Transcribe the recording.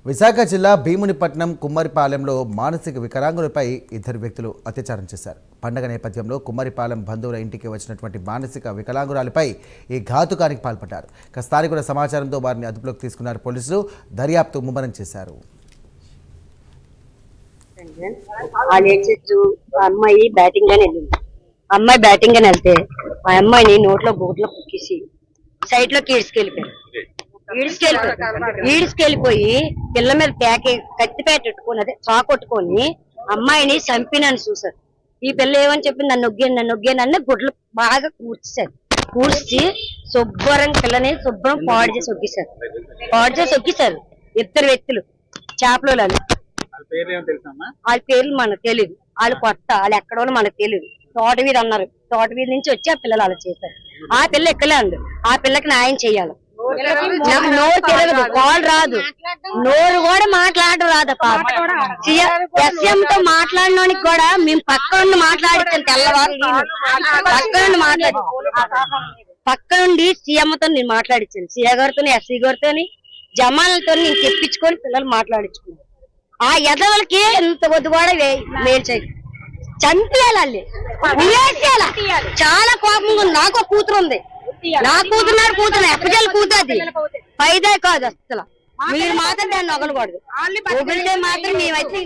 విశాఖ జిల్లా భీమునిపట్నం కుమ్మరిపాలెంలో మానసిక వికలాంగులపై ఇద్దరు వ్యక్తులు అత్యాచారం చేశారు. పండగ నేపథ్యంలో కుమ్మరిపాలెం బంధువుల ఇంటికి వచ్చినటువంటి మానసిక వికలాంగురాలపై ఈ ఘాతుకానికి పాల్పడ్డారు. స్థానికుల సమాచారంతో వారిని అదుపులోకి తీసుకున్నారు పోలీసులు. దర్యాప్తు ముమ్మరం చేశారు. అమ్మాయి బ్యాటింగ్ గానే వెళ్ళింది. అమ్మాయి బ్యాటింగ్ గానే వెళ్తే ఆ అమ్మాయిని నోట్లో గోట్లో కుక్కేసి సైడ్ లోకి ఈడ్చుకెళ్ళిపోయి పిల్ల మీద కత్తి పెట్టుకొని అదే చాకొట్టుకొని అమ్మాయిని చంపినని చూసారు. ఈ పిల్ల ఏమని చెప్పింది, నన్ను నొగ్గాను గుడ్లు బాగా కూర్చి శుభ్రంగా పిల్లని శుభ్రం పాడు చేసి ఒక్కేశారు. ఇద్దరు వ్యక్తులు చేపలు. వాళ్ళ పేర్లు మనకు తెలియదు, వాళ్ళు కొత్త, వాళ్ళు ఎక్కడో మనకు తెలియదు. తోట వీధి అన్నారు, తోట వీధి నుంచి వచ్చి ఆ పిల్లలు అలా చేశారు. ఆ పిల్ల ఎక్కలే అందు, ఆ పిల్లకి న్యాయం చెయ్యాలి. నోరు తెలియదు, కాల్ రాదు, నోరు కూడా మాట్లాడడం రాదు. ఎస్ఎంతో మాట్లాడడానికి కూడా మేము పక్కనుండి మాట్లాడిస్తాను. తెల్లవారు పక్కనుండి సీఎంతో నేను మాట్లాడించాను. సీఏ గారితో, ఎస్సీ గారితో, జమాలతో నేను తెప్పించుకొని పిల్లలు మాట్లాడించుకున్నాను. ఆ ఎదవలకి ఎంత వద్దు కూడా మేలు చేయాలి, చంపేయాలి, చాలా కోపంగా ఉంది. నాకు కూతురు ఉంది, నా కూతురు ఎప్పటికీ కూతురు, పైదే కాదు అసలు. మీరు మాత్రం దాన్ని నొగలకూడదు, మాత్రం మేమైతే